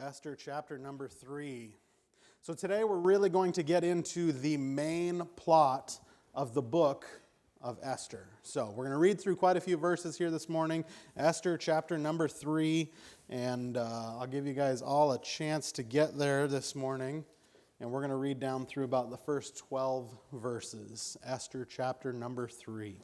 Esther chapter number 3. So today we're really going to get into the main plot of the book of Esther. So we're going to read through quite a few verses here this morning. Esther chapter number 3. And I'll give you guys all a chance to get there this morning. And we're going to read down through about the first 12 verses. Esther chapter number 3.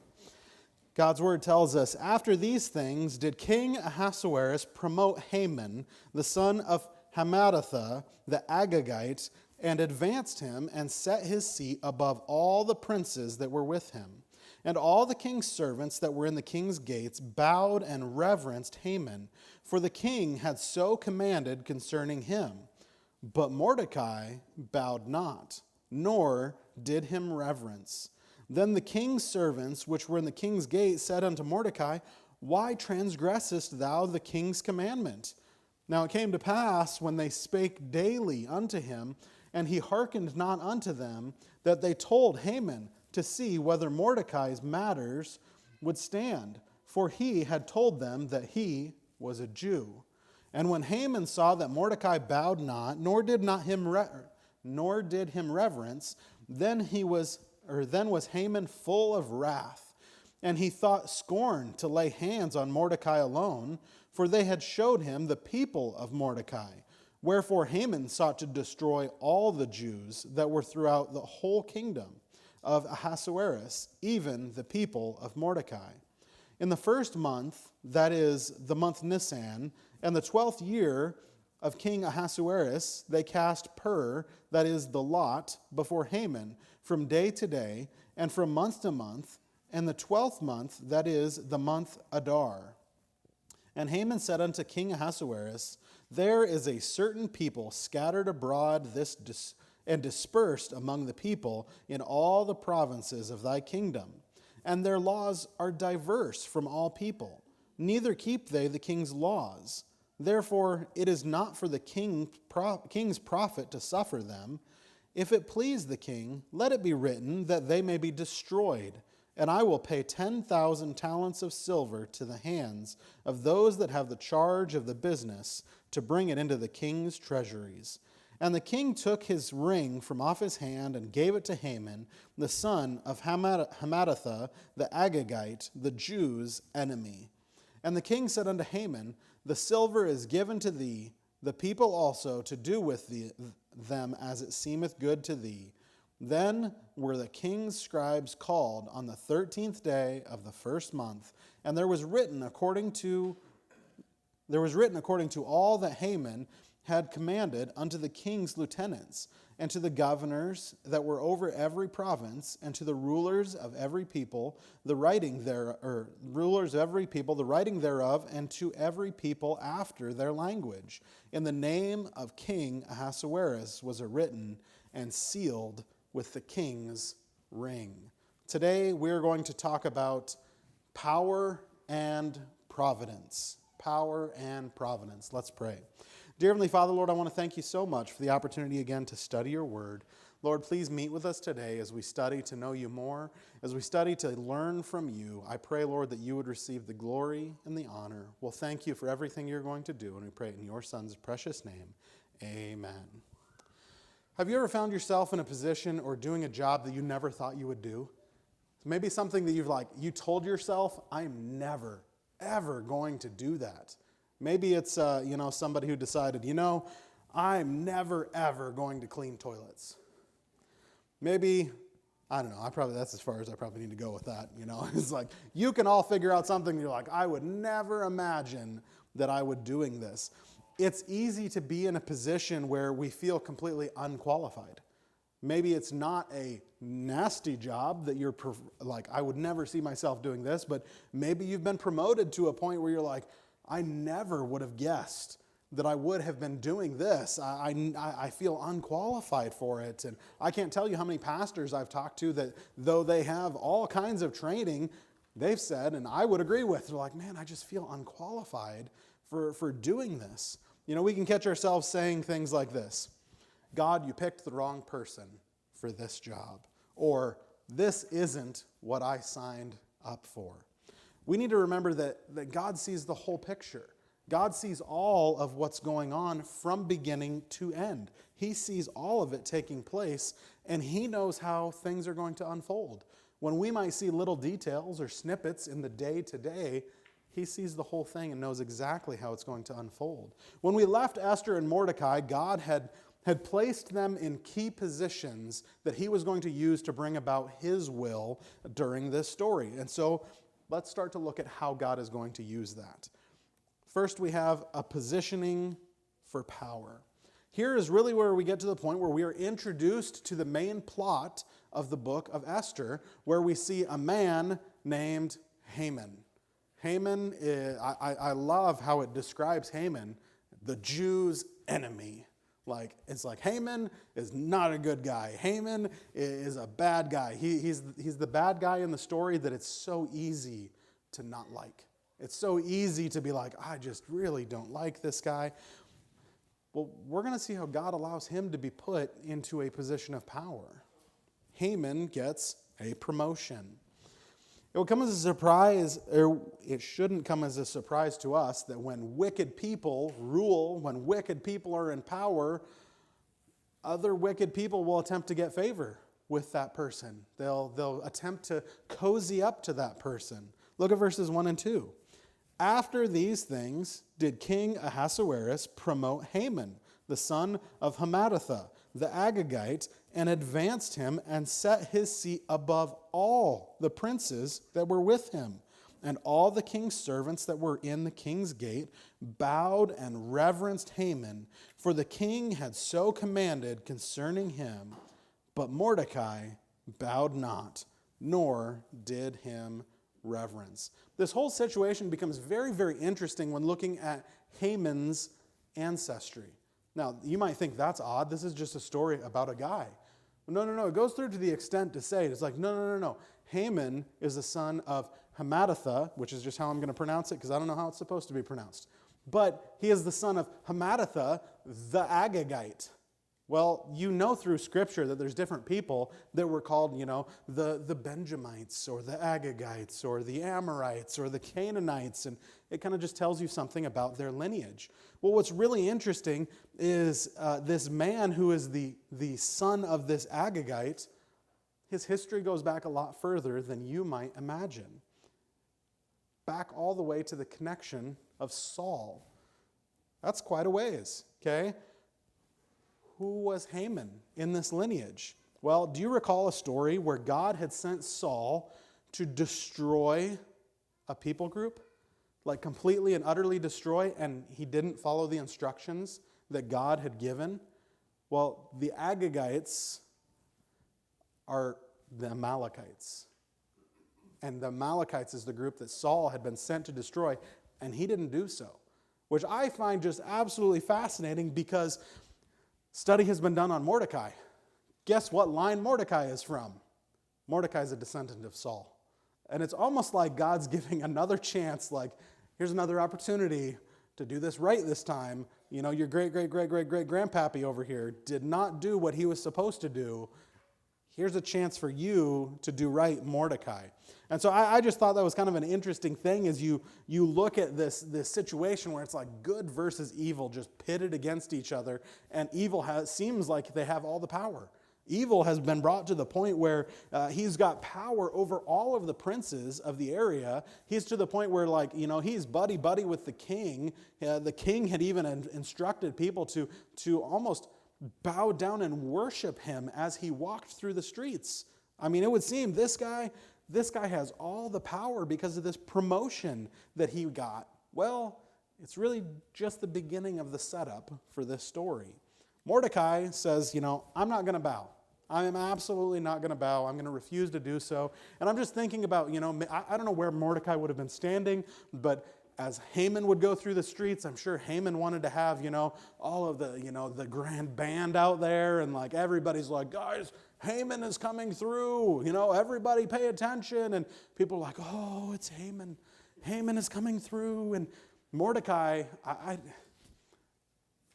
God's word tells us, after these things did King Ahasuerus promote Haman, the son of Hammedatha, the Agagite, and advanced him and set his seat above all the princes that were with him. And all the king's servants that were in the king's gates bowed and reverenced Haman, for the king had so commanded concerning him. But Mordecai bowed not, nor did him reverence. Then the king's servants, which were in the king's gate, said unto Mordecai, Why transgressest thou the king's commandment? Now it came to pass, when they spake daily unto him, and he hearkened not unto them, that they told Haman to see whether Mordecai's matters would stand. For he had told them that he was a Jew. And when Haman saw that Mordecai bowed not, nor did him reverence, then was Haman full of wrath, and he thought scorn to lay hands on Mordecai alone, for they had showed him the people of Mordecai. Wherefore Haman sought to destroy all the Jews that were throughout the whole kingdom of Ahasuerus, even the people of Mordecai. In the first month, that is the month Nisan, and the 12th year of King Ahasuerus, they cast pur, that is the lot, before Haman, from day to day, and from month to month, and the 12th month, that is the month Adar. And Haman said unto King Ahasuerus, There is a certain people scattered abroad and dispersed among the people in all the provinces of thy kingdom, and their laws are diverse from all people, neither keep they the king's laws. Therefore it is not for the king's profit to suffer them. If it please the king, let it be written that they may be destroyed, and I will pay 10,000 talents of silver to the hands of those that have the charge of the business to bring it into the king's treasuries. And the king took his ring from off his hand and gave it to Haman, the son of Hammedatha, the Agagite, the Jews' enemy. And the king said unto Haman, The silver is given to thee, the people also to do with them as it seemeth good to thee. Then were the king's scribes called on the 13th day of the first month, and there was written according to all that Haman had commanded unto the king's lieutenants, and to the governors that were over every province, and to the rulers of every people, the writing thereof, and to every people after their language. In the name of King Ahasuerus was it written and sealed with the king's ring. Today we're going to talk about power and providence. Power and providence. Let's pray. Dear Heavenly Father, Lord, I want to thank you so much for the opportunity again to study your word. Lord, please meet with us today as we study to know you more, as we study to learn from you. I pray, Lord, that you would receive the glory and the honor. We'll thank you for everything you're going to do, and we pray it in your Son's precious name. Amen. Have you ever found yourself in a position or doing a job that you never thought you would do? Maybe something that you told yourself, I'm never, ever going to do that. Maybe it's, somebody who decided, I'm never, ever going to clean toilets. Maybe, I don't know, that's as far as I probably need to go with that, It's like, you can all figure out something, you're like, I would never imagine that I would doing this. It's easy to be in a position where we feel completely unqualified. Maybe it's not a nasty job that you're like, I would never see myself doing this, but maybe you've been promoted to a point where you're like, I never would have guessed that I would have been doing this. I feel unqualified for it. And I can't tell you how many pastors I've talked to that, though they have all kinds of training, they've said, and I would agree with, they're like, man, I just feel unqualified for doing this. We can catch ourselves saying things like this: God, you picked the wrong person for this job. Or, this isn't what I signed up for. We need to remember that God sees the whole picture. God sees all of what's going on from beginning to end. He sees all of it taking place, and he knows how things are going to unfold. When we might see little details or snippets in the day-to-day, he sees the whole thing and knows exactly how it's going to unfold. When we left Esther and Mordecai, God had placed them in key positions that he was going to use to bring about his will during this story. And so let's start to look at how God is going to use that. First, we have a positioning for power. Here is really where we get to the point where we are introduced to the main plot of the book of Esther, where we see a man named Haman. Haman, I love how it describes Haman, the Jews' enemy. It's like Haman is not a good guy. Haman is a bad guy. He's the bad guy in the story that it's so easy to not like. It's so easy to be like, I just really don't like this guy. Well, we're going to see how God allows him to be put into a position of power. Haman gets a promotion. It will come as a surprise, or it shouldn't come as a surprise to us, that when wicked people rule, when wicked people are in power, other wicked people will attempt to get favor with that person. They'll attempt to cozy up to that person. Look at verses 1 and 2. After these things did King Ahasuerus promote Haman, the son of Hammedatha, the Agagite, and advanced him and set his seat above all the princes that were with him. And all the king's servants that were in the king's gate bowed and reverenced Haman, for the king had so commanded concerning him. But Mordecai bowed not, nor did him reverence. This whole situation becomes very, very interesting when looking at Haman's ancestry. Now, you might think that's odd. This is just a story about a guy. No. It goes through to the extent to say, it's like, no. Haman is the son of Hammedatha, which is just how I'm going to pronounce it because I don't know how it's supposed to be pronounced. But he is the son of Hammedatha, the Agagite. Well, you know through Scripture that there's different people that were called, the Benjamites or the Agagites or the Amorites or the Canaanites, and it kind of just tells you something about their lineage. Well, what's really interesting is this man who is the son of this Agagite, his history goes back a lot further than you might imagine. Back all the way to the connection of Saul. That's quite a ways, okay? Who was Haman in this lineage? Well, do you recall a story where God had sent Saul to destroy a people group? Like completely and utterly destroy, and he didn't follow the instructions that God had given? Well, the Agagites are the Amalekites. And the Amalekites is the group that Saul had been sent to destroy, and he didn't do so. Which I find just absolutely fascinating because study has been done on Mordecai. Guess what line Mordecai is from? Mordecai is a descendant of Saul. And it's almost like God's giving another chance, like, here's another opportunity to do this right this time. Your great-great-great-great-great-grandpappy over here did not do what he was supposed to do. Here's a chance for you to do right, Mordecai. And so I just thought that was kind of an interesting thing as you look at this situation where it's like good versus evil just pitted against each other, and evil seems like they have all the power. Evil has been brought to the point where he's got power over all of the princes of the area. He's to the point where, he's buddy-buddy with the king. The king had even instructed people to almost bow down and worship him as he walked through the streets. I mean, it would seem this guy has all the power because of this promotion that he got. Well, it's really just the beginning of the setup for this story. Mordecai says, I'm not going to bow. I am absolutely not going to bow. I'm going to refuse to do so. And I'm just thinking about, I don't know where Mordecai would have been standing, but as Haman would go through the streets, I'm sure Haman wanted to have, all of the grand band out there, and everybody's like, guys, Haman is coming through, everybody pay attention. And people are like, oh, it's Haman. Haman is coming through. And Mordecai,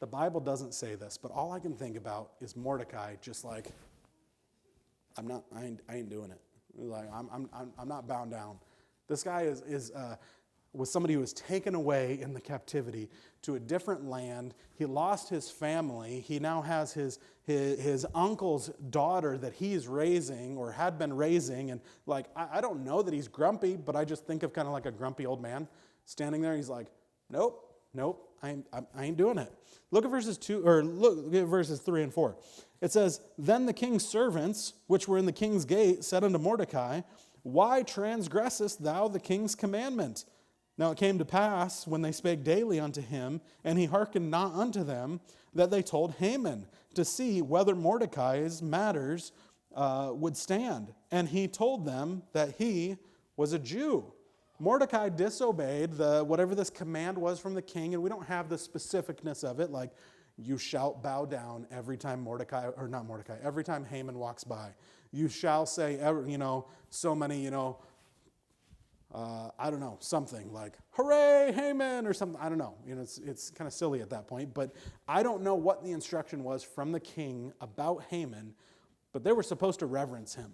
the Bible doesn't say this, but all I can think about is Mordecai just like, I ain't doing it. Like, I'm not bowing down. This guy is was somebody who was taken away in the captivity to a different land. He lost his family. He now has his uncle's daughter that he's raising or had been raising. And like, I don't know that he's grumpy, but I just think of kind of like a grumpy old man standing there. He's like, nope, I ain't doing it. Look at verses 3 and 4. It says, then the king's servants, which were in the king's gate, said unto Mordecai, why transgressest thou the king's commandment? Now it came to pass, when they spake daily unto him, and he hearkened not unto them, that they told Haman to see whether Mordecai's matters would stand. And he told them that he was a Jew. Mordecai disobeyed whatever this command was from the king, and we don't have the specificness of it, like you shall bow down every time every time Haman walks by. You shall say, so many, I don't know, something like, hooray, Haman, or something. I don't know. It's kind of silly at that point. But I don't know what the instruction was from the king about Haman, but they were supposed to reverence him.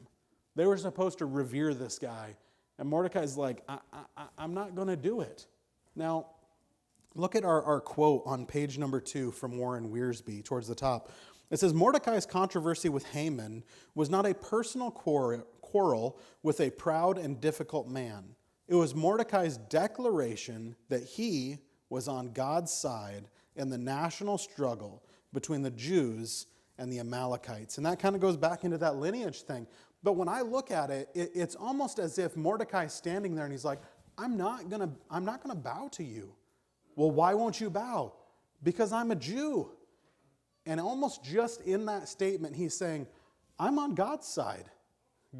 They were supposed to revere this guy. And Mordecai's like, I'm not going to do it. Now, look at our quote on page number 2 from Warren Wiersbe towards the top. It says, Mordecai's controversy with Haman was not a personal quarrel with a proud and difficult man. It was Mordecai's declaration that he was on God's side in the national struggle between the Jews and the Amalekites. And that kind of goes back into that lineage thing. But when I look at it, it's almost as if Mordecai's standing there and he's like, I'm not gonna bow to you. Well, why won't you bow? Because I'm a Jew. And almost just in that statement, he's saying, I'm on God's side.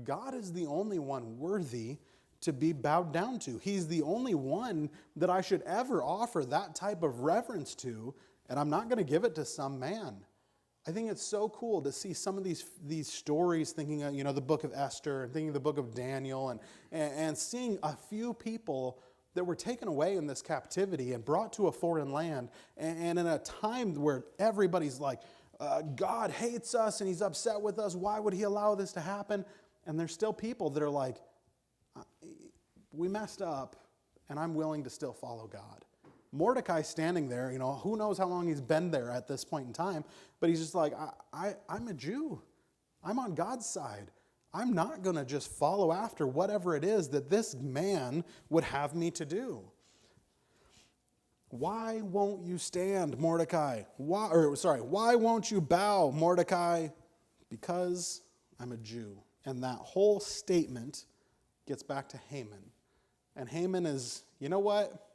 God is the only one worthy to be bowed down to. He's the only one that I should ever offer that type of reverence to, and I'm not going to give it to some man. I think it's so cool to see some of these stories, thinking of, the book of Esther, and thinking of the book of Daniel, and seeing a few people that were taken away in this captivity and brought to a foreign land, and in a time where everybody's like, God hates us and he's upset with us. Why would he allow this to happen? And there's still people that are like, we messed up, and I'm willing to still follow God. Mordecai standing there, who knows how long he's been there at this point in time, but he's just like, I'm a Jew. I'm on God's side. I'm not going to just follow after whatever it is that this man would have me to do. Why won't you stand, Mordecai? Why won't you bow, Mordecai? Because I'm a Jew. And that whole statement gets back to Haman. And Haman is, you know what?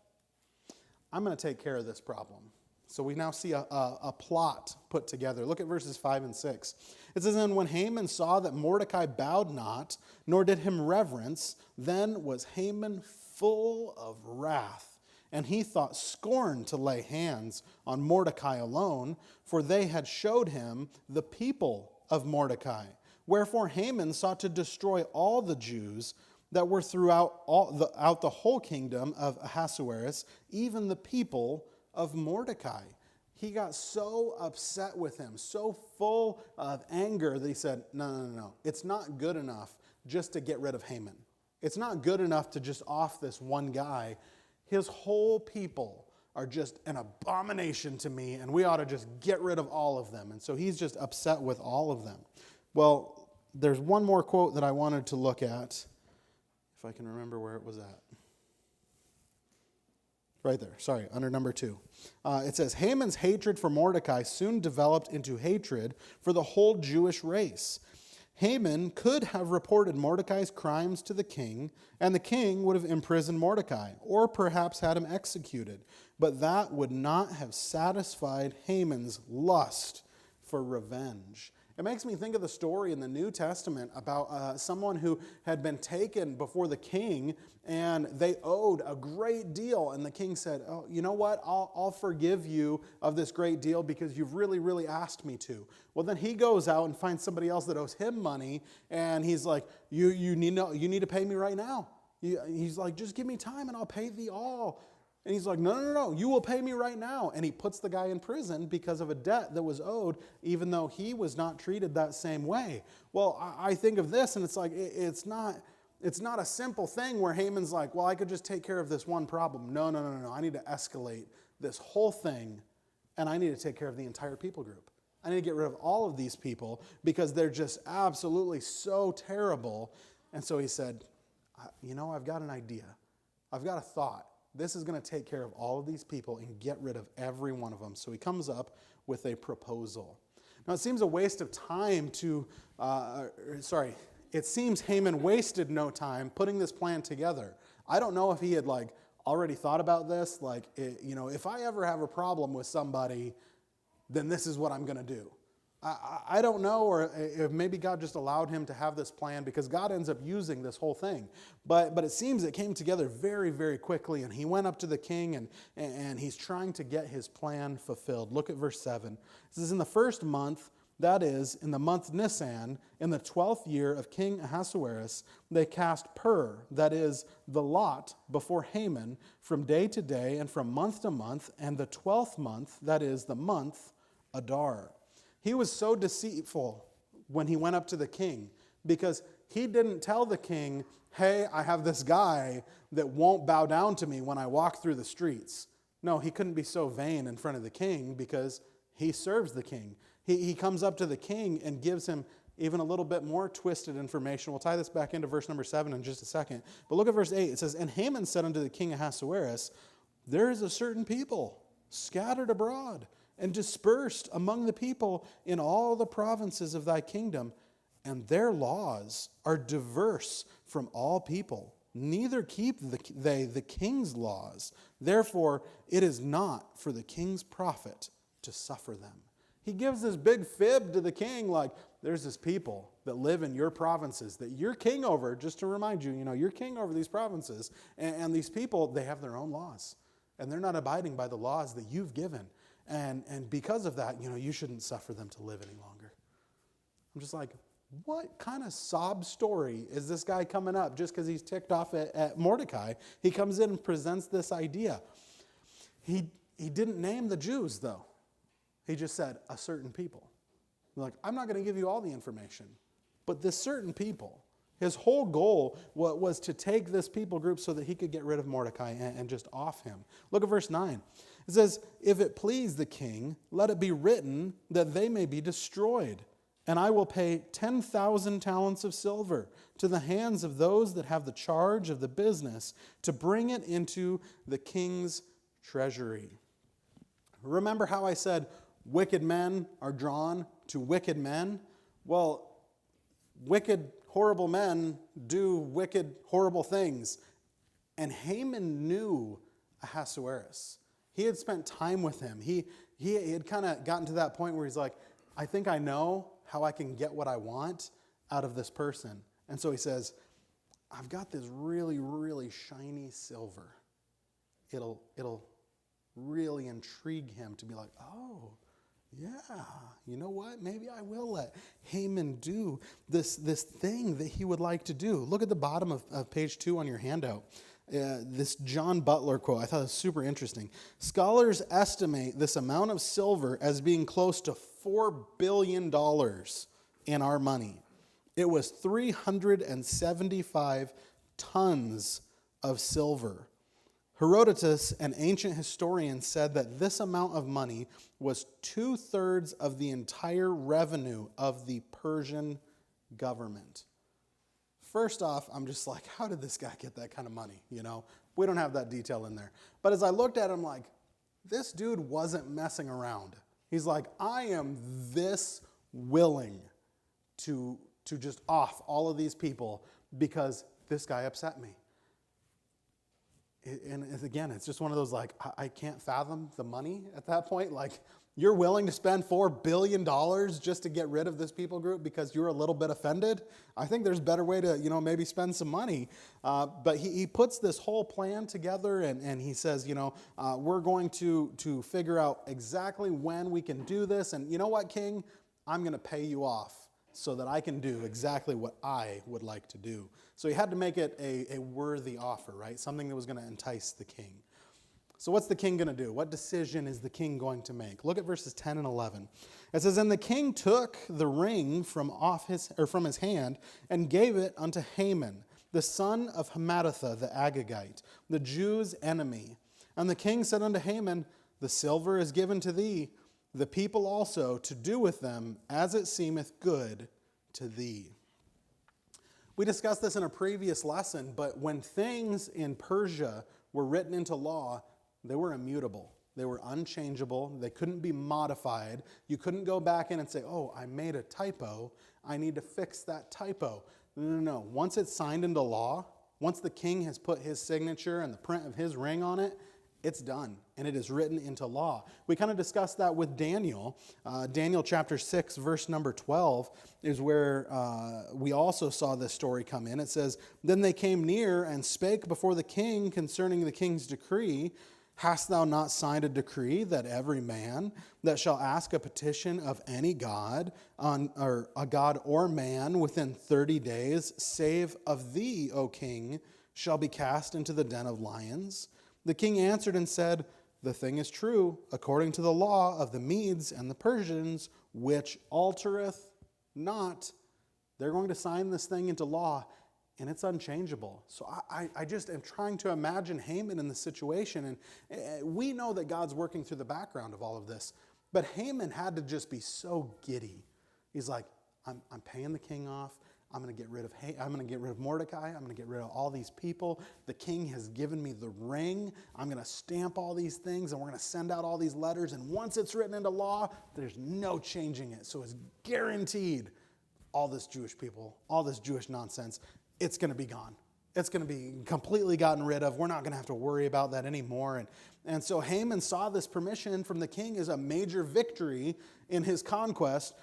I'm going to take care of this problem. So we now see a plot put together. Look at verses 5 and 6. It says, and when Haman saw that Mordecai bowed not, nor did him reverence, then was Haman full of wrath. And he thought scorn to lay hands on Mordecai alone, for they had showed him the people of Mordecai. Wherefore Haman sought to destroy all the Jews that were throughout the whole kingdom of Ahasuerus, even the people of Mordecai. He got so upset with him, so full of anger that he said, no. It's not good enough just to get rid of Haman. It's not good enough to just off this one guy. His whole people are just an abomination to me, and we ought to just get rid of all of them. And so he's just upset with all of them. Well, there's one more quote that I wanted to look at, if I can remember where it was at. Right there, sorry, under number 2. It says, Haman's hatred for Mordecai soon developed into hatred for the whole Jewish race. Haman could have reported Mordecai's crimes to the king, and the king would have imprisoned Mordecai, or perhaps had him executed. But that would not have satisfied Haman's lust for revenge. It makes me think of the story in the New Testament about someone who had been taken before the king, and they owed a great deal. And the king said, oh, you know what? I'll forgive you of this great deal because you've really, really asked me to. Well, then he goes out and finds somebody else that owes him money, and he's like, you need to pay me right now. He's like, just give me time and I'll pay thee all. And he's like, no, you will pay me right now. And he puts the guy in prison because of a debt that was owed, even though he was not treated that same way. Well, I think of this, and it's like, it's not It's not a simple thing where Haman's like, well, I could just take care of this one problem. No. I need to escalate this whole thing, and I need to take care of the entire people group. I need to get rid of all of these people because they're just absolutely so terrible. And so he said, I've got an idea. I've got a thought. This is going to take care of all of these people and get rid of every one of them. So he comes up with a proposal. Now, it seems a waste of time it seems Haman wasted no time putting this plan together. I don't know if he had already thought about this. If I ever have a problem with somebody, then this is what I'm going to do. I don't know, or if maybe God just allowed him to have this plan because God ends up using this whole thing. But it seems it came together very, very quickly, and he went up to the king, and he's trying to get his plan fulfilled. Look at verse 7. It says, in the first month, that is, in the month Nisan, in the 12th year of King Ahasuerus, they cast pur, that is, the lot, before Haman, from day to day and from month to month, and the 12th month, that is, the month Adar. He was so deceitful when he went up to the king because he didn't tell the king, hey, I have this guy that won't bow down to me when I walk through the streets. No, he couldn't be so vain in front of the king because he serves the king. He comes up to the king and gives him even a little bit more twisted information. We'll tie this back into verse number 7 in just a second. But look at verse 8. It says, and Haman said unto the king Ahasuerus, there is a certain people scattered abroad and dispersed among the people in all the provinces of thy kingdom, and their laws are diverse from all people. Neither keep they the king's laws. Therefore, it is not for the king's profit to suffer them. He gives this big fib to the king, like, there's this people that live in your provinces that you're king over, just to remind you, you're king over these provinces. And these people, they have their own laws. And they're not abiding by the laws that you've given. And because of that, you shouldn't suffer them to live any longer. I'm just like, what kind of sob story is this guy coming up just because he's ticked off at Mordecai? He comes in and presents this idea. He didn't name the Jews, though. He just said, a certain people. Like, I'm not going to give you all the information, but this certain people, his whole goal was to take this people group so that he could get rid of Mordecai and just off him. Look at verse 9. It says, if it please the king, let it be written that they may be destroyed. And I will pay 10,000 talents of silver to the hands of those that have the charge of the business to bring it into the king's treasury. Remember how I said wicked men are drawn to wicked men? Well, wicked, horrible men do wicked, horrible things. And Haman knew Ahasuerus. He had spent time with him. He had kind of gotten to that point where he's like, I think I know how I can get what I want out of this person. And so he says, I've got this really, really shiny silver. It'll really intrigue him to be like, oh, yeah, you know what? Maybe I will let Haman do this thing that he would like to do. Look at the bottom of page 2 on your handout. This John Butler quote, I thought it was super interesting. Scholars estimate this amount of silver as being close to $4 billion in our money. It was 375 tons of silver. Herodotus, an ancient historian, said that this amount of money was 2/3 of the entire revenue of the Persian government. First off, I'm just like, how did this guy get that kind of money? We don't have that detail in there. But as I looked at him, like, this dude wasn't messing around. He's like, I am this willing to just off all of these people because this guy upset me. And again, it's just one of those, like, I can't fathom the money at that point. Like, you're willing to spend $4 billion just to get rid of this people group because you're a little bit offended? I think there's a better way to, maybe spend some money. But he puts this whole plan together and he says, we're going to figure out exactly when we can do this. And you know what, King? I'm going to pay you off so that I can do exactly what I would like to do. So he had to make it a worthy offer, right? Something that was going to entice the king. So what's the king going to do? What decision is the king going to make? Look at verses 10 and 11. It says, and the king took the ring from his hand and gave it unto Haman, the son of Hammedatha the Agagite, the Jews' enemy. And the king said unto Haman, the silver is given to thee, the people also, to do with them as it seemeth good to thee. We discussed this in a previous lesson, but when things in Persia were written into law, they were immutable. They were unchangeable. They couldn't be modified. You couldn't go back in and say, oh, I made a typo. I need to fix that typo. No. Once it's signed into law, once the king has put his signature and the print of his ring on it, it's done, and it is written into law. We kind of discussed that with Daniel. Daniel chapter 6, verse number 12 is where we also saw this story come in. It says, then they came near and spake before the king concerning the king's decree. Hast thou not signed a decree that every man that shall ask a petition of any god, or a god or man within 30 days, save of thee, O king, shall be cast into the den of lions? The king answered and said, the thing is true, according to the law of the Medes and the Persians, which altereth not. They're going to sign this thing into law, and it's unchangeable. So I just am trying to imagine Haman in this situation, and we know that God's working through the background of all of this, but Haman had to just be so giddy. He's like, I'm paying the king off. I'm going to get rid of Mordecai. I'm going to get rid of all these people. The king has given me the ring. I'm going to stamp all these things, and we're going to send out all these letters. And once it's written into law, there's no changing it. So it's guaranteed all this Jewish people, all this Jewish nonsense, it's going to be gone. It's going to be completely gotten rid of. We're not going to have to worry about that anymore. And so Haman saw this permission from the king as a major victory in his conquest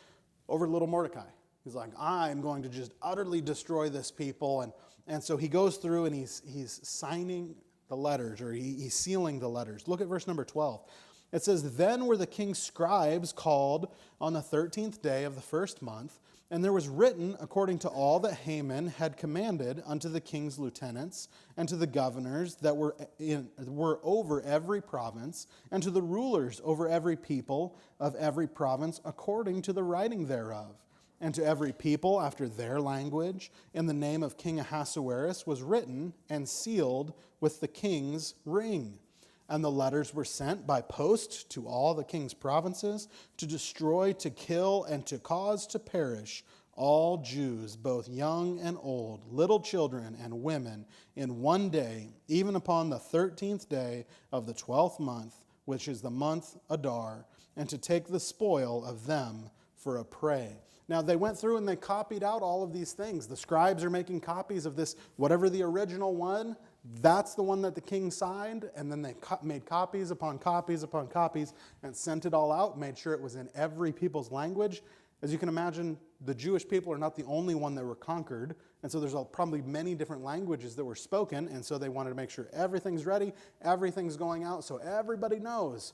over little Mordecai. He's like, I'm going to just utterly destroy this people. And so he goes through and he's signing the letters, or he's sealing the letters. Look at verse number 12. It says, then were the king's scribes called on the 13th day of the first month, and there was written according to all that Haman had commanded unto the king's lieutenants and to the governors that were over every province, and to the rulers over every people of every province according to the writing thereof. And to every people after their language, in the name of King Ahasuerus, was written and sealed with the king's ring. And the letters were sent by post to all the king's provinces, to destroy, to kill, and to cause to perish all Jews, both young and old, little children and women, in one day, even upon the 13th day of the 12th month, which is the month Adar, and to take the spoil of them for a prey. Now, they went through and they copied out all of these things. The scribes are making copies of this, whatever the original one, that's the one that the king signed, and then they made copies upon copies upon copies and sent it all out, made sure it was in every people's language. As you can imagine, the Jewish people are not the only one that were conquered, and so there's probably many different languages that were spoken, and so they wanted to make sure everything's ready, everything's going out, so everybody knows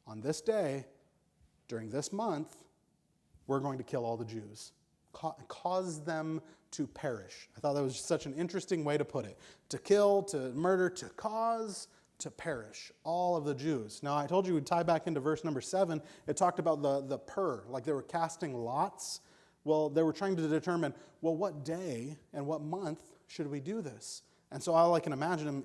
on this day, during this month, we're going to kill all the Jews, cause them to perish. I thought that was such an interesting way to put it. To kill, to murder, to cause, to perish all of the Jews. Now, I told you we'd tie back into verse number 7. It talked about the pur, like they were casting lots. Well, they were trying to determine, well, what day and what month should we do this? And so all I can imagine,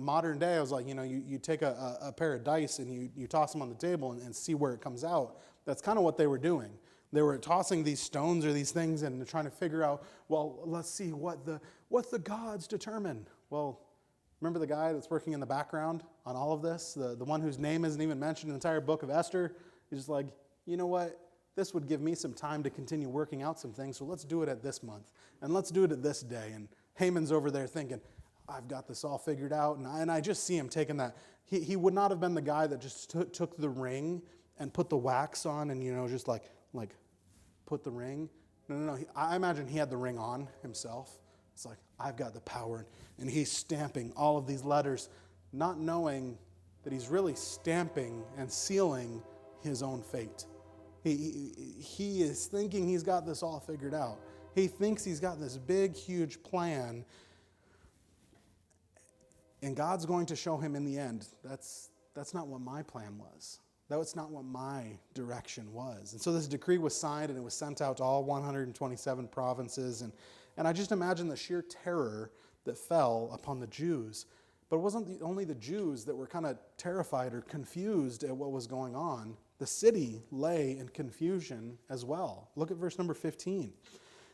modern day, I was like, you take a pair of dice and you toss them on the table and see where it comes out. That's kind of what they were doing. They were tossing these stones or these things and trying to figure out, well, let's see what the gods determine. Well, remember the guy that's working in the background on all of this? The one whose name isn't even mentioned in the entire book of Esther? He's just like, you know what? This would give me some time to continue working out some things, so let's do it at this month. And let's do it at this day. And Haman's over there thinking, I've got this all figured out. And I just see him taking that. He would not have been the guy that just took the ring and put the wax on and, just like put the ring. No. I imagine he had the ring on himself. It's like, I've got the power. And he's stamping all of these letters, not knowing that he's really stamping and sealing his own fate. He is thinking he's got this all figured out. He thinks he's got this big, huge plan. And God's going to show him in the end, that's not what my plan was. That's not what my direction was. And so this decree was signed and it was sent out to all 127 provinces. And I just imagine the sheer terror that fell upon the Jews. But it wasn't only the Jews that were kind of terrified or confused at what was going on. The city lay in confusion as well. Look at verse number 15.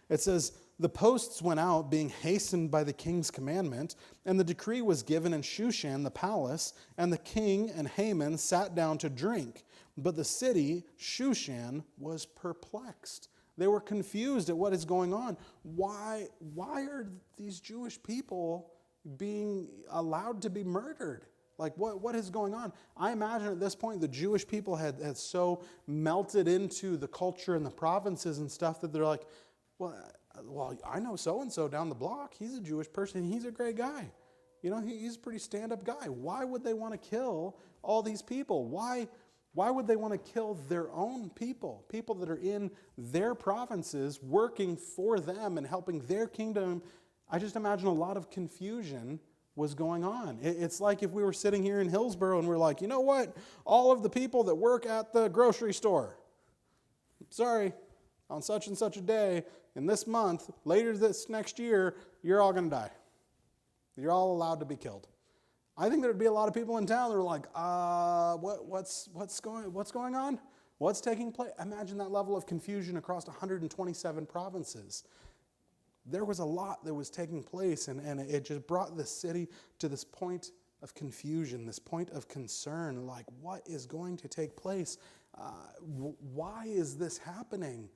It says, "The posts went out, being hastened by the king's commandment, and the decree was given in Shushan the palace, and the king and Haman sat down to drink. But the city, Shushan, was perplexed." They were confused at what is going on. Why are these Jewish people being allowed to be murdered? Like, what is going on? I imagine at this point the Jewish people had so melted into the culture and the provinces and stuff that they're like, well, I know so-and-so down the block. He's a Jewish person. He's a great guy. You know, he's a pretty stand-up guy. Why would they want to kill all these people? Why would they want to kill their own people that are in their provinces, working for them and helping their kingdom? I just imagine a lot of confusion was going on. It's like if we were sitting here in Hillsboro and we're like, you know what? All of the people that work at the grocery store, sorry, on such and such a day, in this month, later this next year, you're all going to die. You're all allowed to be killed. I think there'd be a lot of people in town that are like, what's going on? What's taking place? Imagine that level of confusion across 127 provinces. There was a lot that was taking place, and it just brought the city to this point of confusion, this point of concern, like what is going to take place? Why is this happening?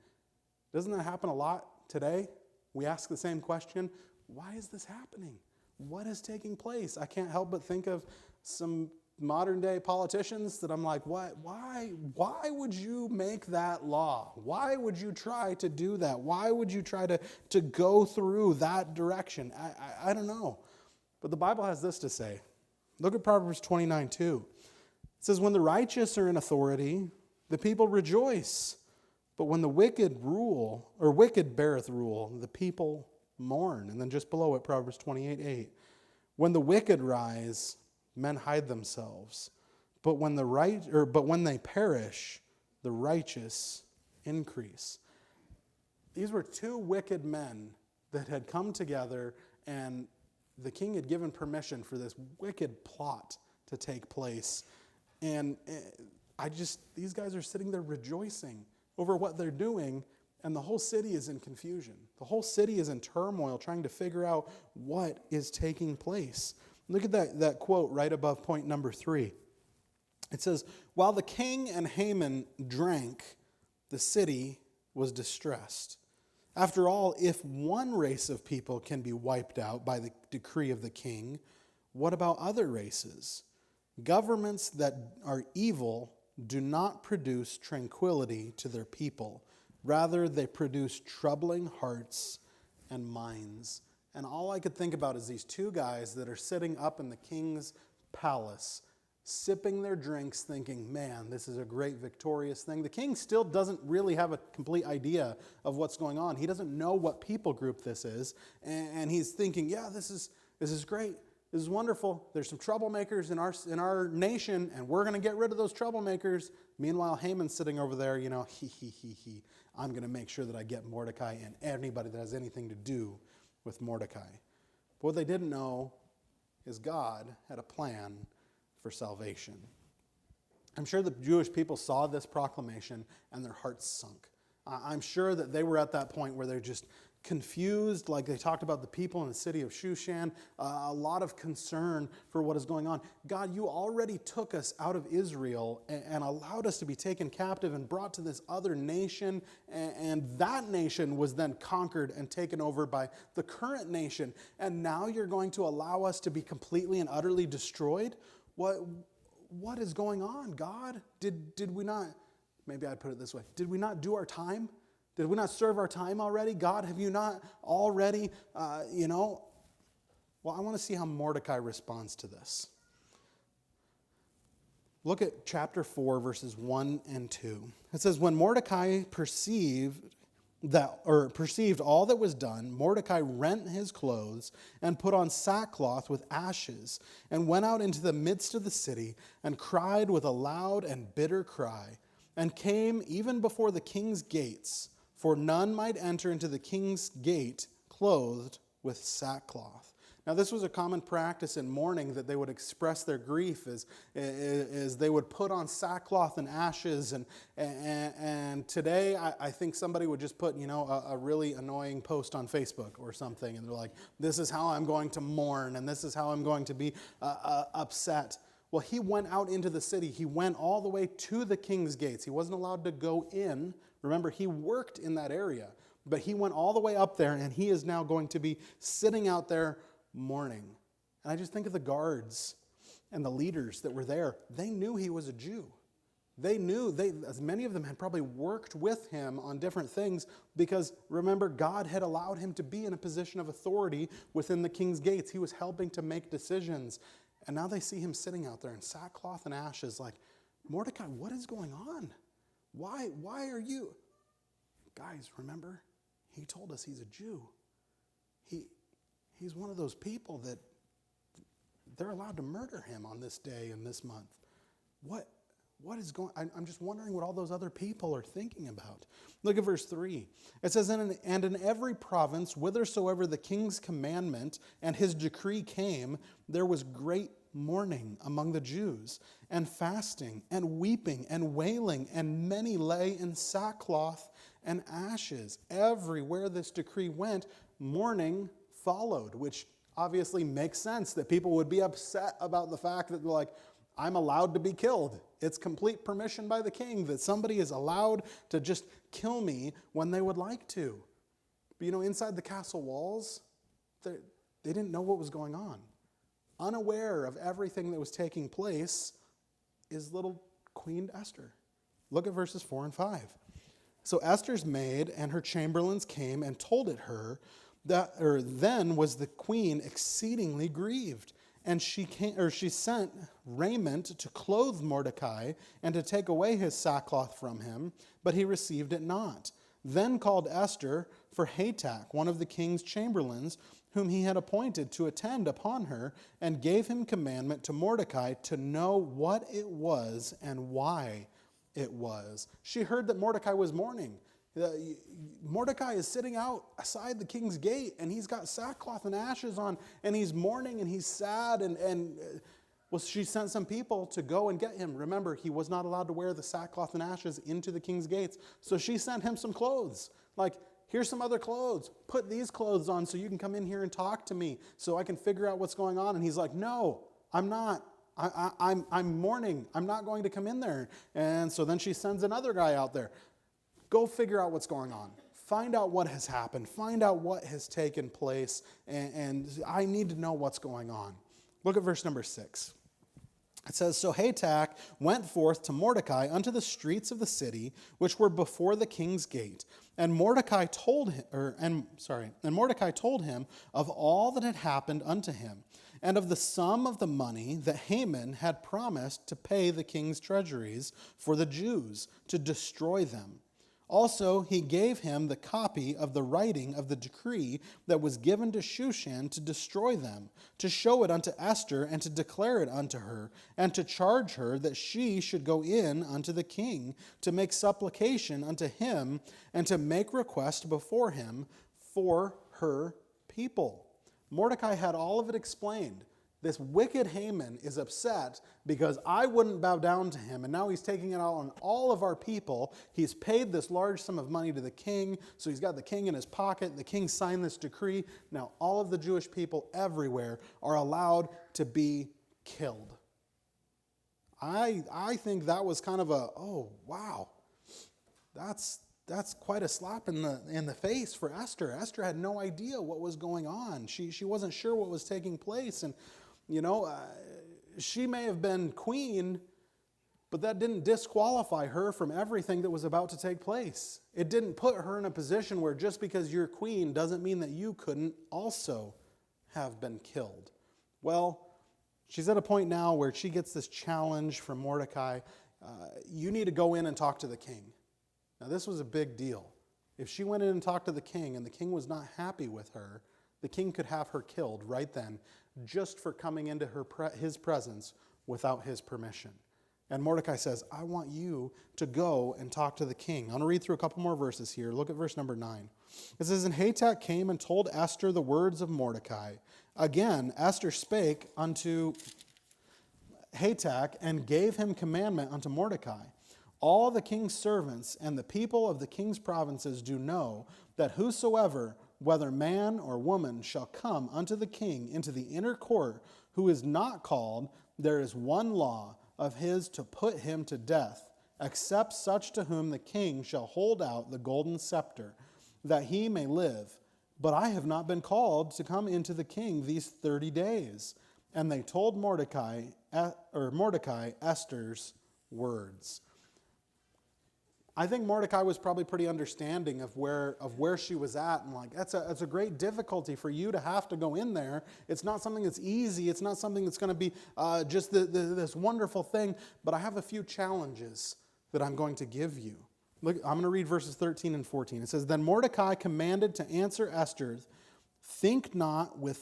Doesn't that happen a lot today? We ask the same question, why is this happening? What is taking place? I can't help but think of some modern day politicians that I'm like, why would you make that law? Why would you try to do that? Why would you try to go through that direction? I don't know. But the Bible has this to say. Look at Proverbs 29:2. It says, "When the righteous are in authority, the people rejoice. But when the wicked beareth rule, the people mourn." And then just below it, Proverbs 28:8. "When the wicked rise, men hide themselves, but when they perish, the righteous increase." These were two wicked men that had come together, and the king had given permission for this wicked plot to take place. And these guys are sitting there rejoicing over what they're doing, and the whole city is in confusion. The whole city is in turmoil, trying to figure out what is taking place. Look at that quote right above point number 3. It says, "While the king and Haman drank, the city was distressed. After all, if one race of people can be wiped out by the decree of the king, what about other races? Governments that are evil do not produce tranquility to their people. Rather, they produce troubling hearts and minds." And all I could think about is these two guys that are sitting up in the king's palace, sipping their drinks, thinking, man, this is a great victorious thing. The king still doesn't really have a complete idea of what's going on. He doesn't know what people group this is. And he's thinking, yeah, this is great. This is wonderful. There's some troublemakers in our nation, and we're going to get rid of those troublemakers. Meanwhile, Haman's sitting over there, I'm going to make sure that I get Mordecai and anybody that has anything to do with Mordecai. But what they didn't know is God had a plan for salvation. I'm sure the Jewish people saw this proclamation and their hearts sunk. I'm sure that they were at that point where they're just confused, like they talked about the people in the city of Shushan, a lot of concern for what is going on. God, you already took us out of Israel and allowed us to be taken captive and brought to this other nation, and that nation was then conquered and taken over by the current nation, and now you're going to allow us to be completely and utterly destroyed? What is going on, God? Did we not, maybe I'd put it this way, did we not do our time? Did we not serve our time already? God, have you not already, Well, I want to see how Mordecai responds to this. Look at chapter 4, verses 1 and 2. It says, "When Mordecai perceived all that was done, Mordecai rent his clothes and put on sackcloth with ashes and went out into the midst of the city and cried with a loud and bitter cry and came even before the king's gates. For none might enter into the king's gate clothed with sackcloth, Now, this was a common practice in mourning that they would express their grief as they would put on sackcloth and ashes. And today, I think somebody would just put, a really annoying post on Facebook or something. And they're like, this is how I'm going to mourn, and this is how I'm going to be upset. Well, he went out into the city. He went all the way to the king's gates. He wasn't allowed to go in. Remember, he worked in that area. But he went all the way up there, and he is now going to be sitting out there mourning. And I just think of the guards and the leaders that were there. They knew he was a Jew. They knew, as many of them had probably worked with him on different things because, remember, God had allowed him to be in a position of authority within the king's gates. He was helping to make decisions. And now they see him sitting out there in sackcloth and ashes like, Mordecai, what is going on? Why are you? Guys, remember? He told us he's a Jew. He's one of those people that they're allowed to murder him on this day and this month. What is going on? I'm just wondering what all those other people are thinking about. Look at verse 3. It says, And in every province, whithersoever the king's commandment and his decree came, there was great mourning among the Jews, and fasting, and weeping, and wailing, and many lay in sackcloth and ashes. Everywhere this decree went, mourning followed, which obviously makes sense that people would be upset about the fact that they're like, I'm allowed to be killed. It's complete permission by the king that somebody is allowed to just kill me when they would like to. But inside the castle walls, they didn't know what was going on. Unaware of everything that was taking place is little Queen Esther. Look at verses 4 and 5. So Esther's maid and her chamberlains came and told it her then was the queen exceedingly grieved. And she sent raiment to clothe Mordecai and to take away his sackcloth from him, but he received it not. Then called Esther for Hatach, one of the king's chamberlains, whom he had appointed to attend upon her, and gave him commandment to Mordecai to know what it was and why it was. She heard that Mordecai was mourning. Mordecai is sitting outside the king's gate, and he's got sackcloth and ashes on, and he's mourning, and he's sad, well, she sent some people to go and get him. Remember, he was not allowed to wear the sackcloth and ashes into the king's gates, so she sent him some clothes. Like, here's some other clothes. Put these clothes on so you can come in here and talk to me so I can figure out what's going on. And he's like, no, I'm not. I'm mourning. I'm not going to come in there. And so then she sends another guy out there. Go figure out what's going on. Find out what has happened. Find out what has taken place. And I need to know what's going on. Look at verse number 6. It says, So Hatach went forth to Mordecai unto the streets of the city, which were before the king's gate. And Mordecai told him, Mordecai told him of all that had happened unto him, and of the sum of the money that Haman had promised to pay the king's treasuries for the Jews, to destroy them. Also, he gave him the copy of the writing of the decree that was given to Shushan to destroy them, to show it unto Esther, and to declare it unto her, and to charge her that she should go in unto the king, to make supplication unto him, and to make request before him for her people. Mordecai had all of it explained. This wicked Haman is upset because I wouldn't bow down to him, and now he's taking it out on all of our people. He's paid this large sum of money to the king, so he's got the king in his pocket. The king signed this decree. Now all of the Jewish people everywhere are allowed to be killed. I think that was kind of oh, wow. That's quite a slap in the face for Esther. Esther had no idea what was going on. She wasn't sure what was taking place, and she may have been queen, but that didn't disqualify her from everything that was about to take place. It didn't put her in a position where just because you're queen doesn't mean that you couldn't also have been killed. Well, she's at a point now where she gets this challenge from Mordecai. You need to go in and talk to the king. Now, this was a big deal. If she went in and talked to the king and the king was not happy with her, the king could have her killed right then just for coming into his presence without his permission. And Mordecai says, I want you to go and talk to the king. I'm going to read through a couple more verses here. Look at verse number 9. It says, And Hatak came and told Esther the words of Mordecai. Again, Esther spake unto Hatak and gave him commandment unto Mordecai. All the king's servants and the people of the king's provinces do know that whosoever, whether man or woman, shall come unto the king into the inner court, who is not called, there is one law of his to put him to death, except such to whom the king shall hold out the golden scepter, that he may live. But I have not been called to come into the king these 30 days. And they told Mordecai Esther's words. I think Mordecai was probably pretty understanding of where she was at, and like that's a great difficulty for you to have to go in there. It's not something that's easy. It's not something that's going to be just this wonderful thing. But I have a few challenges that I'm going to give you. Look, I'm going to read verses 13 and 14. It says, Then Mordecai commanded to answer Esther, Think not with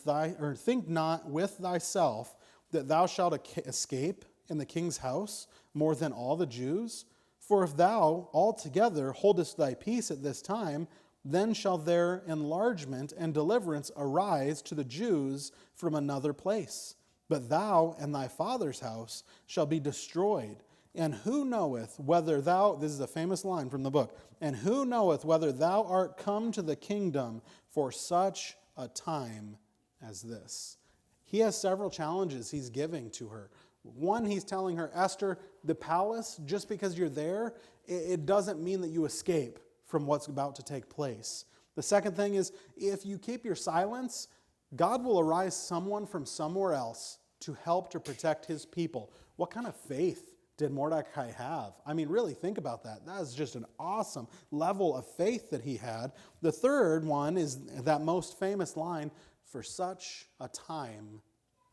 thyself that thou shalt escape in the king's house more than all the Jews. For if thou altogether holdest thy peace at this time, then shall their enlargement and deliverance arise to the Jews from another place. But thou and thy father's house shall be destroyed. And who knoweth whether thou, this is a famous line from the book, and who knoweth whether thou art come to the kingdom for such a time as this? He has several challenges he's giving to her. One, he's telling her, Esther, the palace, just because you're there, it doesn't mean that you escape from what's about to take place. The second thing is, if you keep your silence, God will arise someone from somewhere else to help to protect his people. What kind of faith did Mordecai have? I mean, really think about that. That is just an awesome level of faith that he had. The third one is that most famous line, for such a time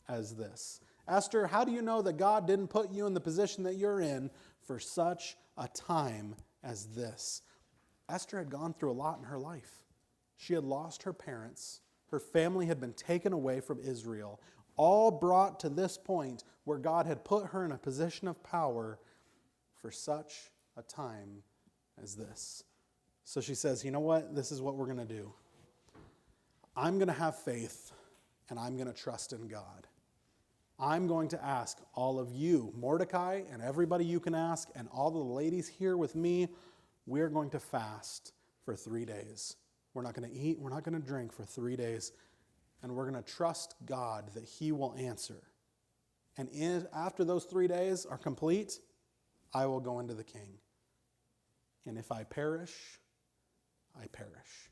as this. Esther, how do you know that God didn't put you in the position that you're in for such a time as this? Esther had gone through a lot in her life. She had lost her parents. Her family had been taken away from Israel, all brought to this point where God had put her in a position of power for such a time as this. So she says, you know what? This is what we're going to do. I'm going to have faith, and I'm going to trust in God. I'm going to ask all of you, Mordecai and everybody you can ask, and all the ladies here with me, we're going to fast for 3 days. We're not going to eat, we're not going to drink for 3 days, and we're going to trust God that he will answer. And after those 3 days are complete, I will go into the king. And if I perish, I perish.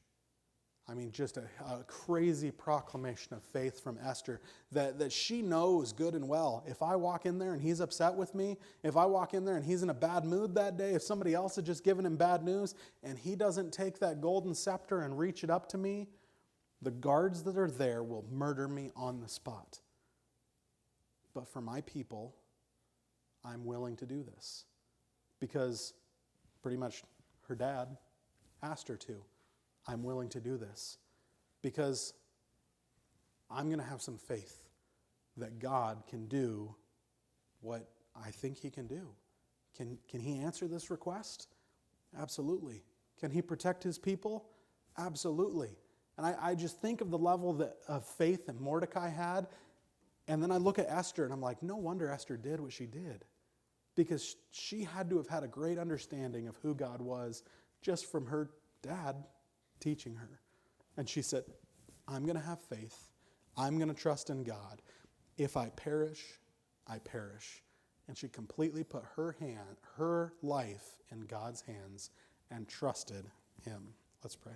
I mean, just a crazy proclamation of faith from Esther that she knows good and well. If I walk in there and he's upset with me, if I walk in there and he's in a bad mood that day, if somebody else has just given him bad news and he doesn't take that golden scepter and reach it up to me, the guards that are there will murder me on the spot. But for my people, I'm willing to do this because pretty much her dad asked her to. I'm willing to do this because I'm going to have some faith that God can do what I think he can do. Can he answer this request? Absolutely. Can he protect his people? Absolutely. And I just think of the level of faith that Mordecai had, and then I look at Esther and I'm like, no wonder Esther did what she did, because she had to have had a great understanding of who God was just from her dad teaching her. And she said, I'm going to have faith. I'm going to trust in God. If I perish, I perish. And she completely put her life in God's hands and trusted him. Let's pray.